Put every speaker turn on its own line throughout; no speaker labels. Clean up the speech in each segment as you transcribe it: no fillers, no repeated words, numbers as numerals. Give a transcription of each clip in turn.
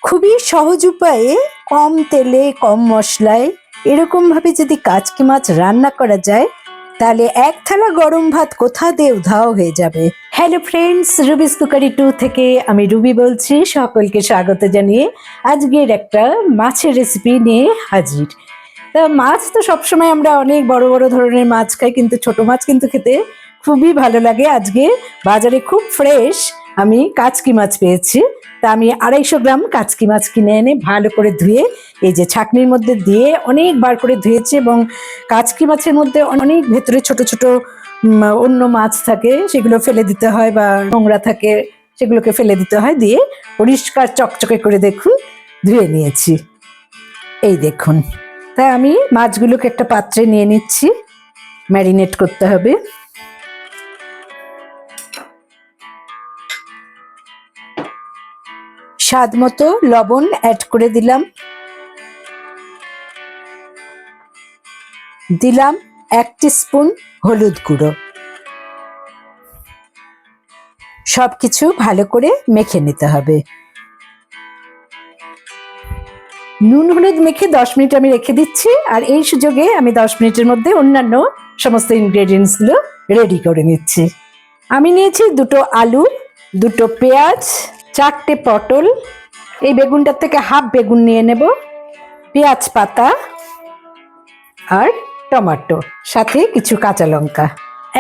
খুবই সহজ উপায়ে কম তেলে কম মশলায় এরকম ভাবে যদি কাচকি মাছ রান্না করা যায় তাহলে এক থালা গরম ভাত কোথা দিয়ে উধাও হয়ে যাবে। হ্যালো ফ্রেন্ডস, রুবিস কুকারি 2 থেকে আমি রুবি বলছি। সকলকে স্বাগত জানিয়ে আজকের একটা মাছের রেসিপি নিয়ে হাজির। তা মাছ তো সবসময় আমরা অনেক বড় বড় ধরনের মাছ খাই, কিন্তু ছোট মাছ কিন্তু খেতে খুবই ভালো লাগে। আজকে বাজারে খুব ফ্রেশ আমি কাচকি মাছ পেয়েছি। তা আমি 250 গ্রাম কাচকি মাছ কিনে এনে ভালো করে ধুয়ে এই যে ছাঁকনির মধ্যে দিয়ে অনেকবার করে ধুয়েছি, এবং কাচকি মাছের মধ্যে অনেক ভেতরে ছোট ছোট অন্য মাছ থাকে, সেগুলো ফেলে দিতে হয়, বা নোংরা থাকে সেগুলোকে ফেলে দিতে হয়। দিয়ে পরিষ্কার চকচকে করে দেখুন ধুয়ে নিয়েছি। এই দেখুন, তাই আমি মাছগুলোকে একটা পাত্রে নিয়ে নিচ্ছি, ম্যারিনেট করতে হবে। স্বাদ মতো লবণ অ্যাড করে দিলাম, 1 টিস্পুন হলুদ গুঁড়ো। সবকিছু ভালো করে মেখে নিতে হবে। নুন হলুদ মেখে 10 মিনিট আমি রেখে দিচ্ছি, আর এই সুযোগে আমি 10 মিনিটের মধ্যে অন্যান্য সমস্ত ইনগ্রেডিয়েন্টস গুলো রেডি করে নিচ্ছি। আমি নিয়েছি 2টো আলু, 2টো পেঁয়াজ, 4টে পটল, এই বেগুনটার থেকে হাফ বেগুন নিয়ে নেব, পেঁয়াজ পাতা আর টমেটো, সাথে কিছু কাঁচা লঙ্কা।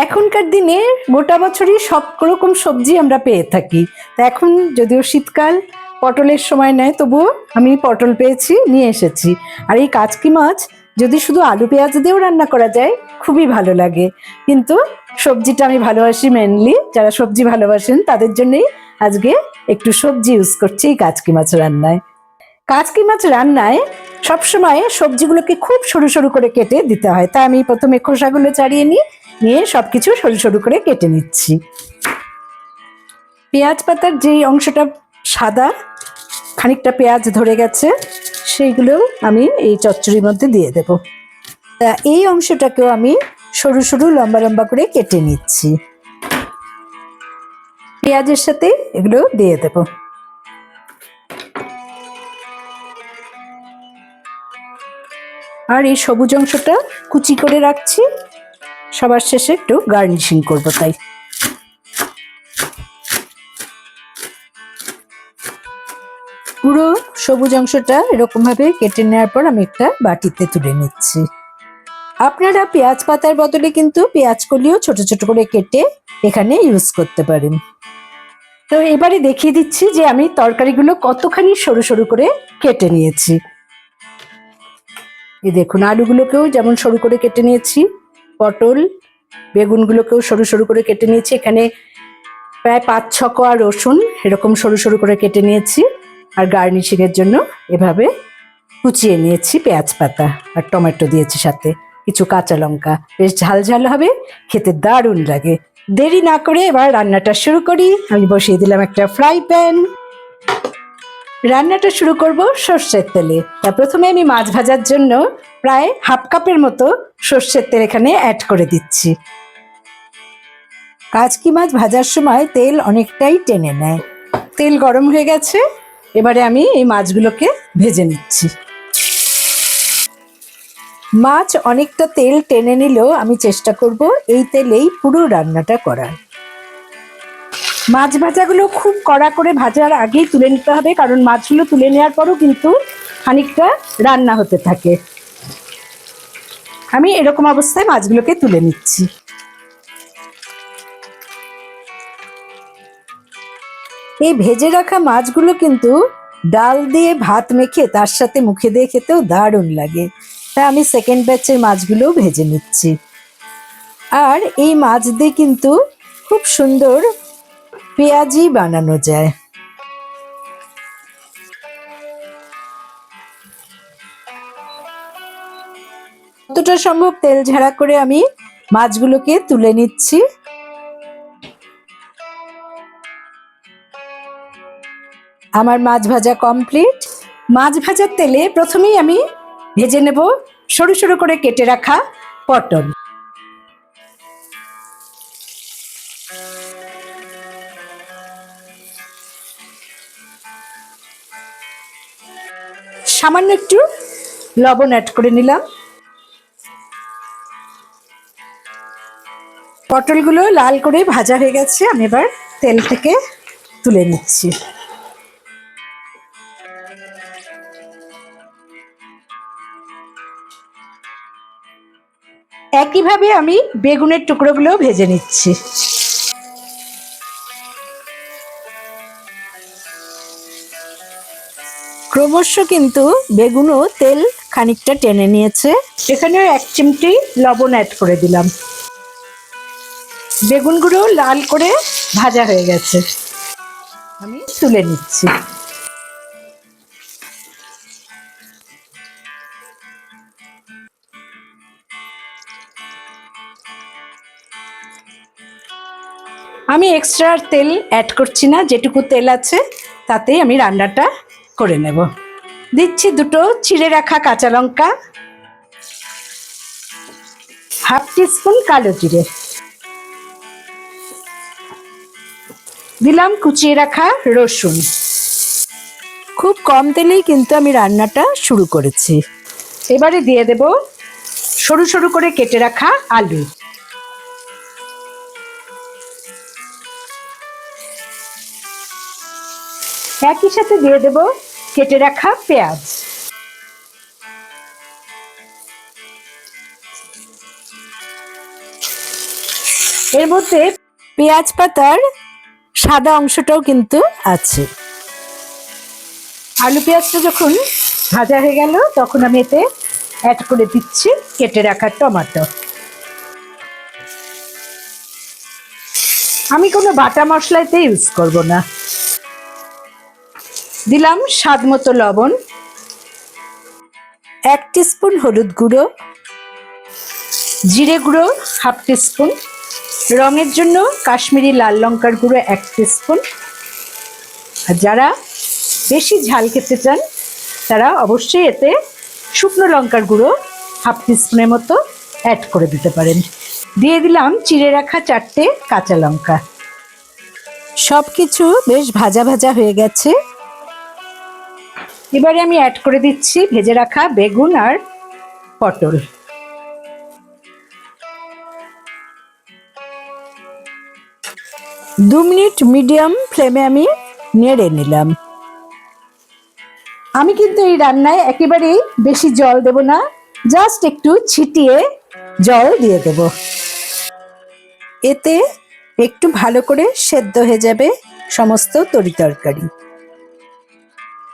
এখনকার দিনে গোটা বছরই সব রকম সবজি আমরা পেয়ে থাকি। তা এখন যদিও শীতকাল, পটলের সময় নেয়, তবুও আমি পটল পেয়েছি, নিয়ে এসেছি। আর এই কাচকি মাছ যদি শুধু আলু পেঁয়াজ দিয়েও রান্না করা যায় খুবই ভালো লাগে, কিন্তু সবজিটা আমি ভালোবাসি। মেনলি যারা সবজি ভালোবাসেন তাদের জন্যই আজকে একটু সবজি ইউজ করছি এই কাচকি মাছ রান্নায়। কাচকি মাছ রান্নায় সবসময় সবজিগুলোকে খুব সরু সরু করে কেটে দিতে হয়। তা আমি প্রথমে খোসাগুলো ছাড়িয়ে নিয়ে সবকিছু সরু সরু করে কেটে নিচ্ছি। পেঁয়াজ পাতার যেই অংশটা সাদা, খানিকটা পেঁয়াজ ধরে গেছে, সেইগুলো আমি এই চচ্চড়ির মধ্যে দিয়ে দেব। তা এই অংশটাকেও আমি সরু সরু লম্বা লম্বা করে কেটে নিচ্ছি। পেঁয়াজের সাথে এগুলো দিয়ে দেব। আর এই সবুজ অংশটা কুচি করে রাখছি, সবার শেষে একটু গার্নিশিং করব তাই। পুরো সবুজ অংশটা এরকম ভাবে কেটে নেওয়ার পর আমি একটা বাটিতে তুলে নিচ্ছি। আপনারা পেঁয়াজ পাতার বদলে কিন্তু পেঁয়াজ কলিও ছোট ছোট করে কেটে এখানে ইউজ করতে পারেন। তো এবারে দেখিয়ে দিচ্ছি যে আমি তরকারিগুলো কতখানি সরু সরু করে কেটে নিয়েছি। এই দেখুন, আলুগুলোকেও যেমন সরু করে কেটে নিয়েছি, পটল বেগুনগুলোকেও সরু সরু করে কেটে নিয়েছি। এখানে প্রায় 5-6 কোয়া রসুন এরকম সরু সরু করে কেটে নিয়েছি, আর গার্নিশিং এর জন্য এভাবে কুচিয়ে নিয়েছি পেঁয়াজ পাতা, আর টমেটো দিয়েছি, সাথে কিছু কাঁচা লঙ্কা। বেশ ঝাল ঝাল হবে, খেতে দারুণ লাগে। দেরি না করে এবার রান্নাটা শুরু করি। আমি বসিয়ে দিলাম একটা ফ্রাই প্যান। রান্নাটা শুরু করব সর্ষের তেলে। তা প্রথমে আমি মাছ ভাজার জন্য প্রায় হাফ কাপের মতো সর্ষের তেল এখানে অ্যাড করে দিচ্ছি। কাচকি মাছ ভাজার সময় তেল অনেকটাই টেনে নেয়। তেল গরম হয়ে গেছে, এবারে আমি এই মাছগুলোকে ভেজে নিচ্ছি। মাছ অনেকটা তেল টেনে নিলেও আমি চেষ্টা করব এই তেলেই পুরো রান্নাটা করার। মাছ ভাজাগুলো খুব কড়া করে ভাজার আগেই তুলে নিতে হবে, কারণ মাছগুলো তুলে নেওয়ার পরও কিন্তু খানিকটা রান্না হতে থাকে। আমি এরকম অবস্থায় মাছগুলোকে তুলে নিচ্ছি। এই ভেজে রাখা মাছগুলো কিন্তু ডাল দিয়ে ভাত মেখে তার সাথে মুখে দিয়ে খেতেও দারুণ লাগে। তা আমি সেকেন্ড ব্যাচের মাছগুলো ভেজে নিচ্ছি। আর এই মাছ দিয়ে কিন্তু খুব সুন্দর পেঁয়াজি বানানো যায়। যতটা সম্ভব তেল ঝাড়া করে আমি মাছগুলোকে তুলে নিচ্ছি। আমার মাছ ভাজা কমপ্লিট। মাছ ভাজার তেলে প্রথমেই আমি ভেজে নেব সরু সরু করে কেটে রাখা পটল। সামান্য একটু লবণ অ্যাড করে নিলাম। পটলগুলো লাল করে ভাজা হয়ে গেছে, আমি এবার তেল থেকে তুলে নিচ্ছি। একইভাবে আমি বেগুনের টুকরোগুলো ভেজে নিচ্ছি। ক্রমশ কিন্তু বেগুনও তেল খানিকটা টেনে নিয়েছে। এখানে 1 চিমটি লবণ অ্যাড করে দিলাম। বেগুনগুলো লাল করে ভাজা হয়ে গেছে, আমি তুলে নিচ্ছি। আমি এক্সট্রা তেল অ্যাড করছি না, যেটুকু তেল আছে তাতেই আমি রান্নাটা করে নেব। দিচ্ছি 2 চিড়ে রাখা কাঁচা লঙ্কা, 1/2 টিস্পুন কালো জিরে, দিলাম কুচিয়ে রাখা রসুন। খুব কম তেলেই কিন্তু আমি রান্নাটা শুরু করেছি। এবারে দিয়ে দেব সরু সরু করে কেটে রাখা আলু, একই সাথে দিয়ে দেব কেটে রাখা পেঁয়াজ। এর মধ্যে পেঁয়াজ পাতার সাদা অংশটাও কিন্তু আছে। আলু পেঁয়াজটা যখন ভাজা হয়ে গেল তখন আমি এতে অ্যাড করে দিচ্ছি কেটে রাখা টমেটো। আমি কোনো বাটা মশলা এতে ইউজ করব না। দিলাম স্বাদ মতো লবণ, 1 টিস্পুন হলুদ গুঁড়ো, জিরে গুঁড়ো 1/2 টিস্পুন, রঙের জন্য কাশ্মীরি লাল লঙ্কার গুঁড়ো 1 টিস্পুন। আর যারা বেশি ঝাল খেতে চান তারা অবশ্যই এতে শুকনো লঙ্কার গুঁড়ো 1/2 টিস্পুনের মতো অ্যাড করে দিতে পারেন। দিয়ে দিলাম চিড়ে রাখা 4টে কাঁচা লঙ্কা। সব কিছু বেশ ভাজা ভাজা হয়ে গেছে। এবারে আমি অ্যাড করে দিচ্ছি ভেজে রাখা বেগুন আর পটল। দু মিনিট মিডিয়াম ফ্লেমে আমি নেড়ে নিলাম। আমি কিন্তু এই রান্নায় একেবারেই বেশি জল দেব না, জাস্ট একটু ছিটিয়ে জল দিয়ে দেব। এতে একটু ভালো করে সেদ্ধ হয়ে যাবে সমস্ত তরিতরকারি।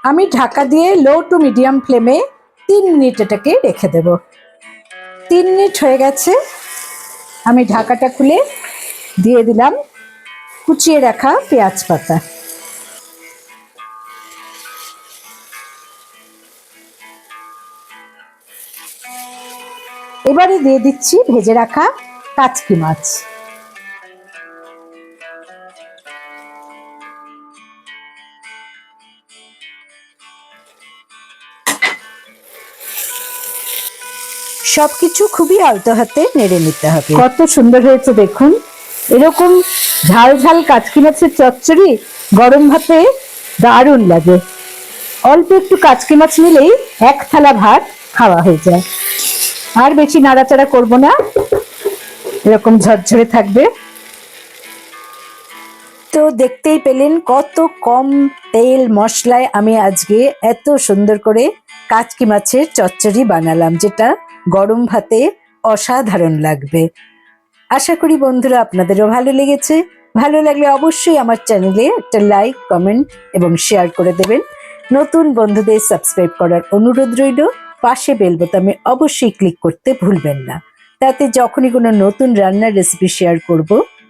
আমি ঢাকা দিয়ে লো টু মিডিয়াম ফ্লেমে 3 মিনিট এটাকে রেখে দেব। 3 মিনিট হয়ে গেছে, আমি ঢাকাটা খুলে দিয়ে দিলাম কুচিয়ে রাখা পেঁয়াজ পাতা। এবারে দিয়ে দিচ্ছি ভেজে রাখা কাচকি মাছ। সবকিছু খুবই আলতো হাতে নেড়ে নিতে হবে। কত সুন্দর হয়েছে দেখুন। এরকম ঝাল ঝাল কাচকি মাছের চচ্চড়ি গরম ভাতে দারুণ লাগে। অল্প একটু কাচকি মাছ নিলেই 1 থালা ভাত খাওয়া হয়ে যায়। আর বেশি নাড়াচাড়া করব না, এরকম ঝরঝরে থাকবে। তো দেখতেই পেলেন কত কম তেল মশলায় আমি আজকে এত সুন্দর করে কাচকি মাছের চচ্চড়ি বানালাম, যেটা গরম ভাতে অসাধারণ লাগবে। আশা করি বন্ধুরা আপনাদেরও ভালো লেগেছে। ভালো লাগলে অবশ্যই আমার চ্যানেলে একটা লাইক, কমেন্ট এবং শেয়ার করে দেবেন। নতুন বন্ধুদের সাবস্ক্রাইব করার অনুরোধ রইল। পাশে বেল বোতামে অবশ্যই ক্লিক করতে ভুলবেন না, তাতে যখনই কোনো নতুন রান্নার রেসিপি শেয়ার করব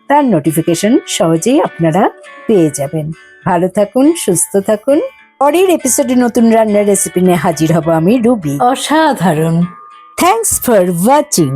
তার নোটিফিকেশন সহজেই আপনারা পেয়ে যাবেন। ভালো থাকুন, সুস্থ থাকুন। পরের এপিসোডে নতুন রান্নার রেসিপি নিয়ে হাজির হব আমি, রুবি। অসাধারণ। Thanks for watching.